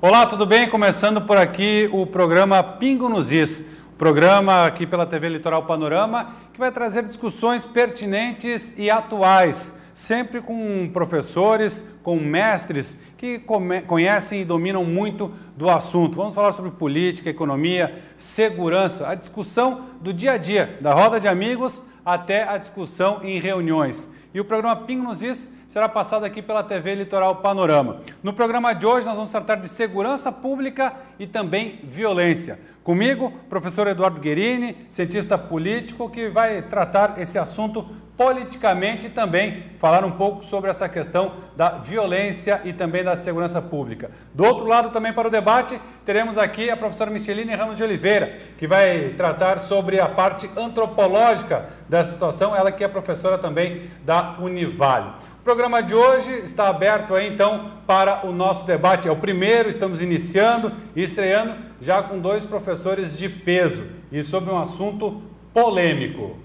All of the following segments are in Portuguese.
Olá, tudo bem? Começando por aqui o programa Pingo nos Is, programa aqui pela TV Litoral Panorama, que vai trazer discussões pertinentes e atuais, sempre com professores, com mestres que conhecem e dominam muito do assunto. Vamos falar sobre política, economia, segurança, a discussão do dia a dia, da roda de amigos até a discussão em reuniões. E o programa Pingo nos Is será passado aqui pela TV Litoral Panorama. No programa de hoje nós vamos tratar de segurança pública e também violência. Comigo, professor Eduardo Guerini, cientista político, que vai tratar esse assunto politicamente e também falar um pouco sobre essa questão da violência e também da segurança pública. Do outro lado, também para o debate, teremos aqui a professora Micheline Ramos de Oliveira, que vai tratar sobre a parte antropológica dessa situação, ela que é professora também da Univale. O programa de hoje está aberto aí, então, para o nosso debate. É o primeiro, estamos iniciando e estreando já com dois professores de peso e sobre um assunto polêmico.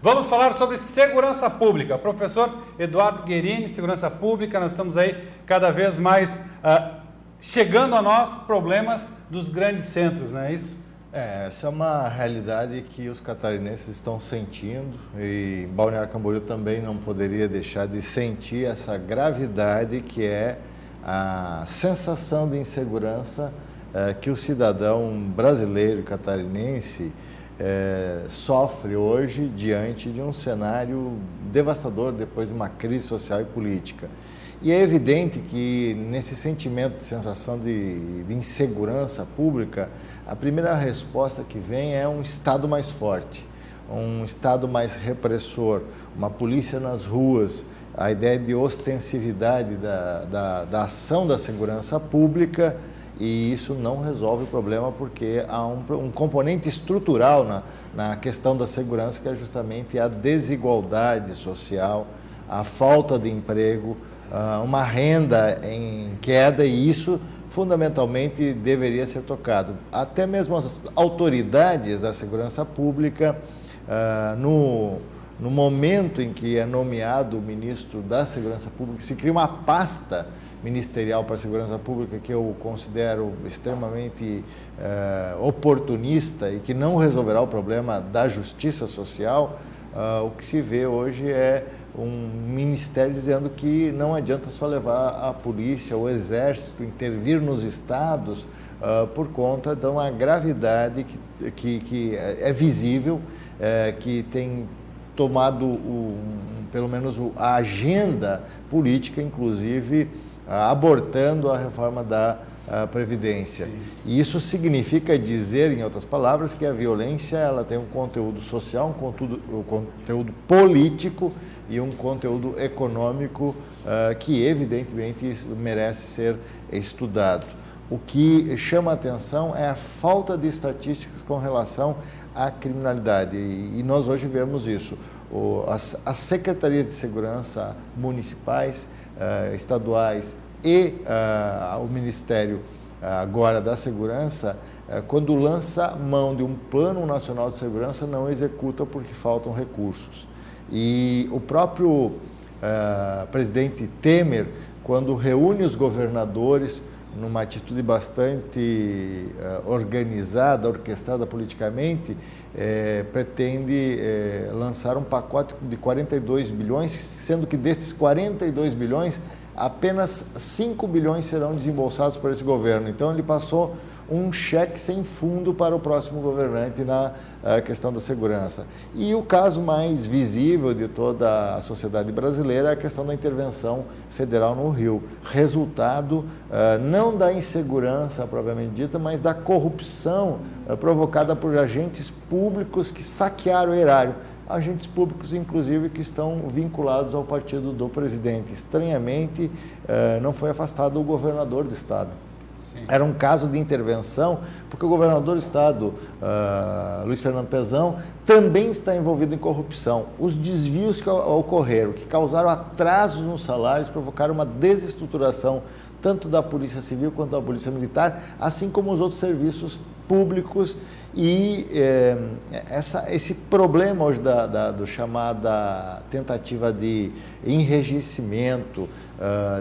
Vamos falar sobre segurança pública. Professor Eduardo Guerini, segurança pública, nós estamos aí cada vez mais chegando a nós problemas dos grandes centros, não é isso? Essa é uma realidade que os catarinenses estão sentindo e Balneário Camboriú também não poderia deixar de sentir essa gravidade que é a sensação de insegurança que o cidadão brasileiro e catarinense sofre hoje diante de um cenário devastador depois de uma crise social e política. E é evidente que nesse sentimento de sensação de insegurança pública, a primeira resposta que vem é um Estado mais forte, um Estado mais repressor, uma polícia nas ruas, a ideia de ostensividade da ação da segurança pública, e isso não resolve o problema porque há um componente estrutural na questão da segurança, que é justamente a desigualdade social, a falta de emprego, uma renda em queda, e isso fundamentalmente deveria ser tocado. Até mesmo as autoridades da segurança pública, no momento em que é nomeado o ministro da Segurança Pública, se cria uma pasta ministerial para a segurança pública que eu considero extremamente oportunista e que não resolverá o problema da justiça social. O que se vê hoje é um ministério dizendo que não adianta só levar a polícia, o exército, intervir nos estados por conta de uma gravidade que é visível, que tem tomado pelo menos a agenda política, inclusive abortando a reforma da Previdência. Sim. E isso significa dizer, em outras palavras, que a violência ela tem um conteúdo social, um conteúdo político e um conteúdo econômico que evidentemente merece ser estudado. O que chama a atenção é a falta de estatísticas com relação à criminalidade, e nós hoje vemos isso. As secretarias de segurança municipais, estaduais e o Ministério agora da Segurança, quando lança mão de um Plano Nacional de Segurança, não executa porque faltam recursos. E o próprio presidente Temer, quando reúne os governadores numa atitude bastante organizada, orquestrada politicamente, pretende lançar um pacote de 42 bilhões, sendo que destes 42 bilhões, apenas 5 bilhões serão desembolsados por esse governo. Então ele passou um cheque sem fundo para o próximo governante na questão da segurança. E o caso mais visível de toda a sociedade brasileira é a questão da intervenção federal no Rio. Resultado não da insegurança propriamente dita, mas da corrupção provocada por agentes públicos que saquearam o erário. Agentes públicos, inclusive, que estão vinculados ao partido do presidente. Estranhamente, não foi afastado o governador do estado. Sim. Era um caso de intervenção, porque o governador do estado, Luiz Fernando Pezão, também está envolvido em corrupção. Os desvios que ocorreram, que causaram atrasos nos salários, provocaram uma desestruturação tanto da Polícia Civil quanto da Polícia Militar, assim como os outros serviços públicos, E esse problema hoje do chamada tentativa de enrijecimento,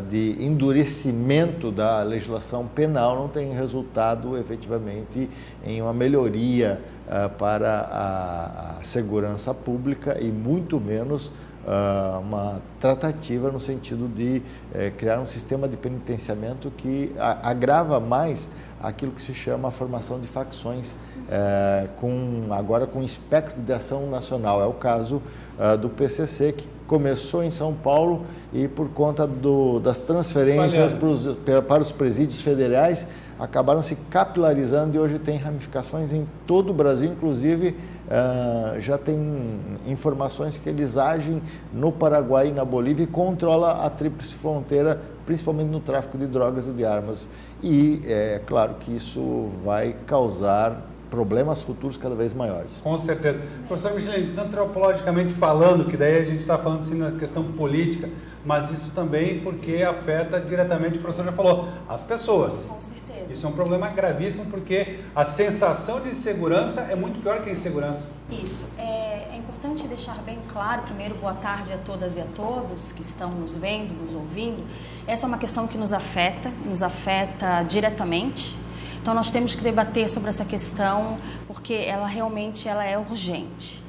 de endurecimento da legislação penal não tem resultado efetivamente em uma melhoria para a segurança pública e muito menos uma tratativa no sentido de criar um sistema de penitenciamento que agrava mais aquilo que se chama a formação de facções, agora com espectro de ação nacional. É o caso do PCC, que começou em São Paulo e por conta das transferências para os presídios federais, acabaram se capilarizando e hoje tem ramificações em todo o Brasil, inclusive já tem informações que eles agem no Paraguai e na Bolívia e controla a tríplice fronteira, principalmente no tráfico de drogas e de armas. E é claro que isso vai causar problemas futuros cada vez maiores. Com certeza. Professor Michelin, antropologicamente falando, que daí a gente está falando assim na questão política, mas isso também porque afeta diretamente, o professor já falou, as pessoas. Com certeza. Isso é um problema gravíssimo porque a sensação de insegurança é muito pior que a insegurança. Isso. É importante deixar bem claro, primeiro, boa tarde a todas e a todos que estão nos vendo, nos ouvindo. Essa é uma questão que nos afeta diretamente. Então, nós temos que debater sobre essa questão porque ela realmente é urgente.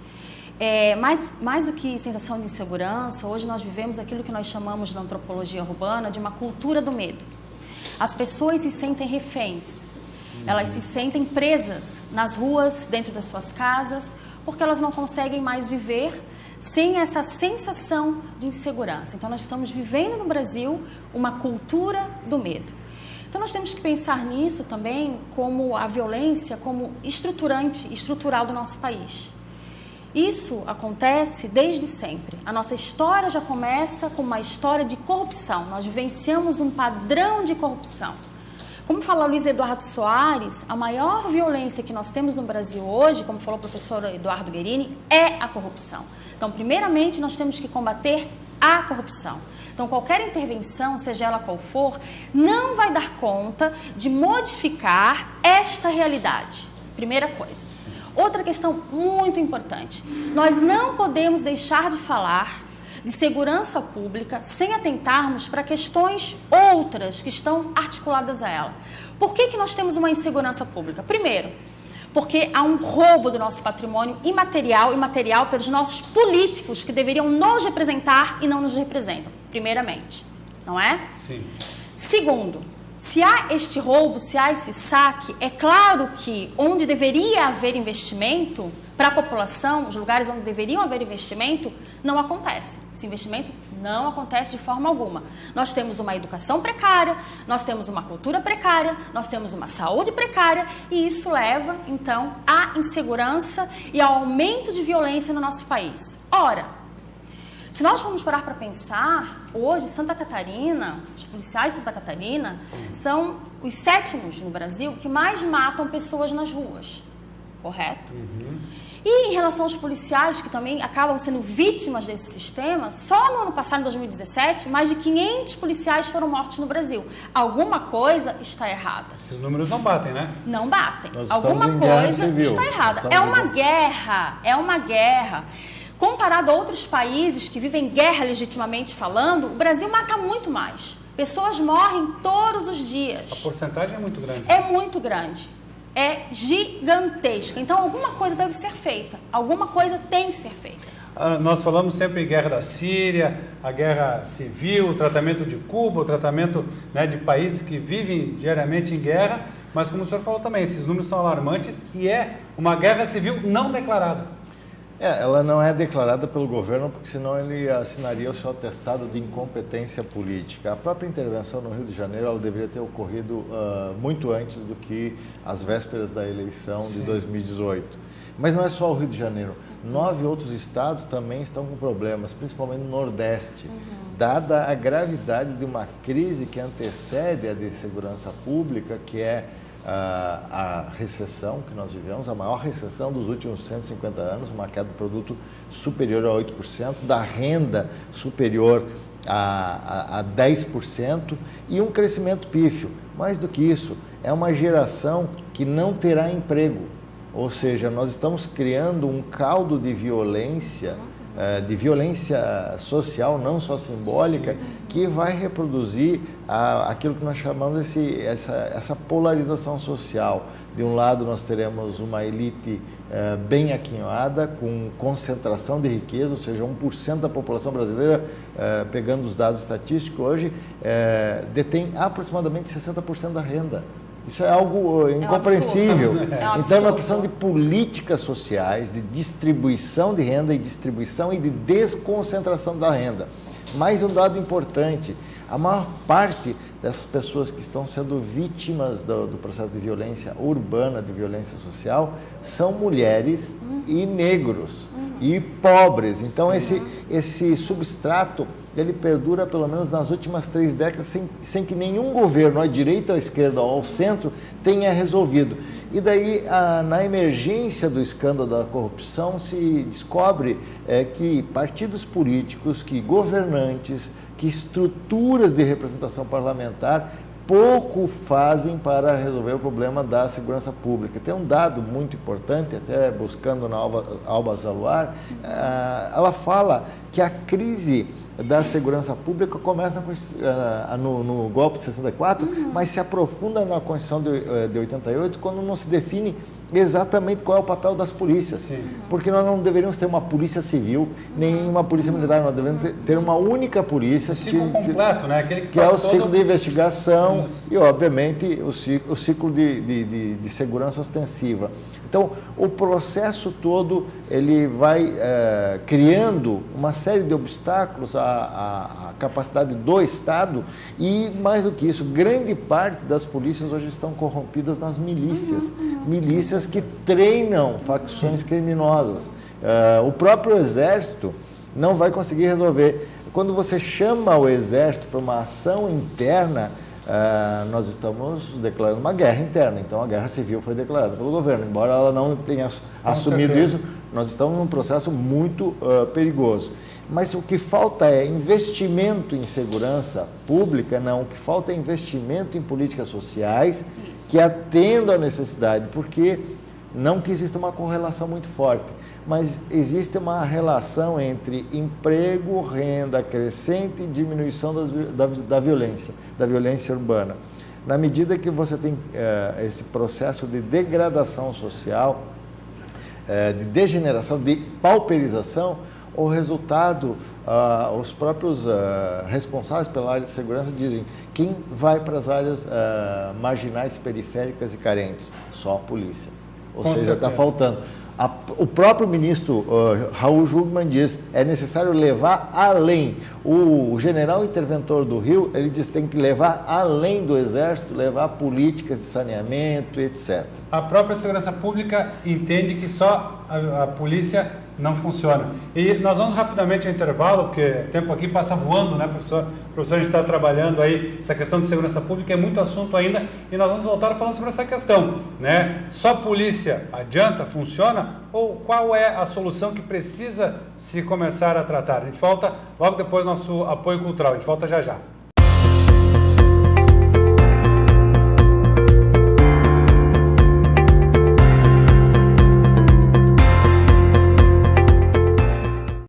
Mais do que sensação de insegurança, hoje nós vivemos aquilo que nós chamamos na antropologia urbana de uma cultura do medo. As pessoas se sentem reféns, elas se sentem presas nas ruas, dentro das suas casas, porque elas não conseguem mais viver sem essa sensação de insegurança. Então, nós estamos vivendo no Brasil uma cultura do medo. Então, nós temos que pensar nisso também como a violência, como estrutural do nosso país. Isso acontece desde sempre. A nossa história já começa com uma história de corrupção. Nós vivenciamos um padrão de corrupção. Como fala Luiz Eduardo Soares, a maior violência que nós temos no Brasil hoje, como falou o professor Eduardo Guerini, é a corrupção. Então, primeiramente, nós temos que combater a corrupção. Então, qualquer intervenção, seja ela qual for, não vai dar conta de modificar esta realidade. Primeira coisa. Outra questão muito importante. Nós não podemos deixar de falar de segurança pública sem atentarmos para questões outras que estão articuladas a ela. Por que nós temos uma insegurança pública? Primeiro, porque há um roubo do nosso patrimônio imaterial e material pelos nossos políticos que deveriam nos representar e não nos representam, primeiramente, não é? Sim. Segundo, se há este roubo, se há esse saque, é claro que onde deveria haver investimento para a população, os lugares onde deveriam haver investimento, não acontece. Esse investimento não acontece de forma alguma. Nós temos uma educação precária, nós temos uma cultura precária, nós temos uma saúde precária e isso leva, então, à insegurança e ao aumento de violência no nosso país. Ora, se nós formos parar para pensar, hoje Santa Catarina, os policiais de Santa Catarina, são os 7º no Brasil que mais matam pessoas nas ruas, correto? E em relação aos policiais que também acabam sendo vítimas desse sistema, só no ano passado, em 2017, mais de 500 policiais foram mortos no Brasil. Alguma coisa está errada. Esses números não batem, né? Não batem. Nós Alguma estamos em guerra coisa civil. está errada. Nós É estamos uma guerra, é uma guerra. Comparado a outros países que vivem guerra legitimamente falando, o Brasil mata muito mais. Pessoas morrem todos os dias. A porcentagem é muito grande. É muito grande. É gigantesca. Então, alguma coisa deve ser feita. Alguma coisa tem que ser feita. Nós falamos sempre em guerra da Síria, a guerra civil, o tratamento de Cuba, o tratamento, né, de países que vivem diariamente em guerra, mas como o senhor falou também, esses números são alarmantes e é uma guerra civil não declarada. Ela não é declarada pelo governo, porque senão ele assinaria o seu atestado de incompetência política. A própria intervenção no Rio de Janeiro ela deveria ter ocorrido muito antes do que as vésperas da eleição de 2018. Mas não é só o Rio de Janeiro. 9 outros estados também estão com problemas, principalmente no Nordeste. Dada a gravidade de uma crise que antecede a de segurança pública, que é a recessão que nós vivemos, a maior recessão dos últimos 150 anos, uma queda do produto superior a 8%, da renda superior a 10% e um crescimento pífio. Mais do que isso, é uma geração que não terá emprego. Ou seja, nós estamos criando um caldo de violência social, não só simbólica, que vai reproduzir aquilo que nós chamamos essa polarização social. De um lado, nós teremos uma elite bem aquinhoada, com concentração de riqueza, ou seja, 1% da população brasileira, pegando os dados estatísticos hoje, detém aproximadamente 60% da renda. Isso é algo incompreensível. Então, nós precisamos de políticas sociais, de distribuição de renda e distribuição e de desconcentração da renda. Mais um dado importante, a maior parte dessas pessoas que estão sendo vítimas do processo de violência urbana, de violência social, são mulheres e negros e pobres. Então, esse substrato, ele perdura pelo menos nas últimas 3 décadas sem que nenhum governo, à direita, à esquerda ou ao centro, tenha resolvido. E daí, na emergência do escândalo da corrupção, se descobre que partidos políticos, que governantes, que estruturas de representação parlamentar pouco fazem para resolver o problema da segurança pública. Tem um dado muito importante, até buscando na Alba Zaluar, ela fala que a crise da segurança pública começa no golpe de 64, mas se aprofunda na Constituição de 88, quando não se define exatamente qual é o papel das polícias. Sim. Porque nós não deveríamos ter uma polícia civil, nem uma polícia militar, nós devemos ter uma única polícia. O ciclo completo, né? Aquele que é o ciclo de investigação e, obviamente, o ciclo de segurança ostensiva. Então, o processo todo, ele vai criando uma série de obstáculos à capacidade do Estado e, mais do que isso, grande parte das polícias hoje estão corrompidas nas milícias. Milícias que treinam facções criminosas. O próprio Exército não vai conseguir resolver. Quando você chama o Exército para uma ação interna, nós estamos declarando uma guerra interna. Então, a guerra civil foi declarada pelo governo. Embora ela não tenha assumido isso, nós estamos num processo muito perigoso. Mas o que falta é investimento em segurança pública, não. O que falta é investimento em políticas sociais que atendam à necessidade, porque não que exista uma correlação muito forte, mas existe uma relação entre emprego, renda crescente e diminuição da violência urbana. Na medida que você tem esse processo de degradação social, de degeneração, de pauperização, o resultado, os próprios responsáveis pela área de segurança dizem: quem vai para as áreas marginais, periféricas e carentes? Só a polícia. Ou seja, está faltando. O próprio ministro Raul Jungmann diz: é necessário levar além. O general interventor do Rio, ele diz que tem que levar além do Exército, levar políticas de saneamento, etc. A própria segurança pública entende que só a polícia não funciona. E nós vamos rapidamente ao intervalo, porque o tempo aqui passa voando, né, professor? Professor, a gente está trabalhando aí essa questão de segurança pública, é muito assunto ainda, e nós vamos voltar falando sobre essa questão, né? Só polícia adianta, funciona? Ou qual é a solução que precisa se começar a tratar? A gente volta logo depois do nosso apoio cultural, a gente volta já já.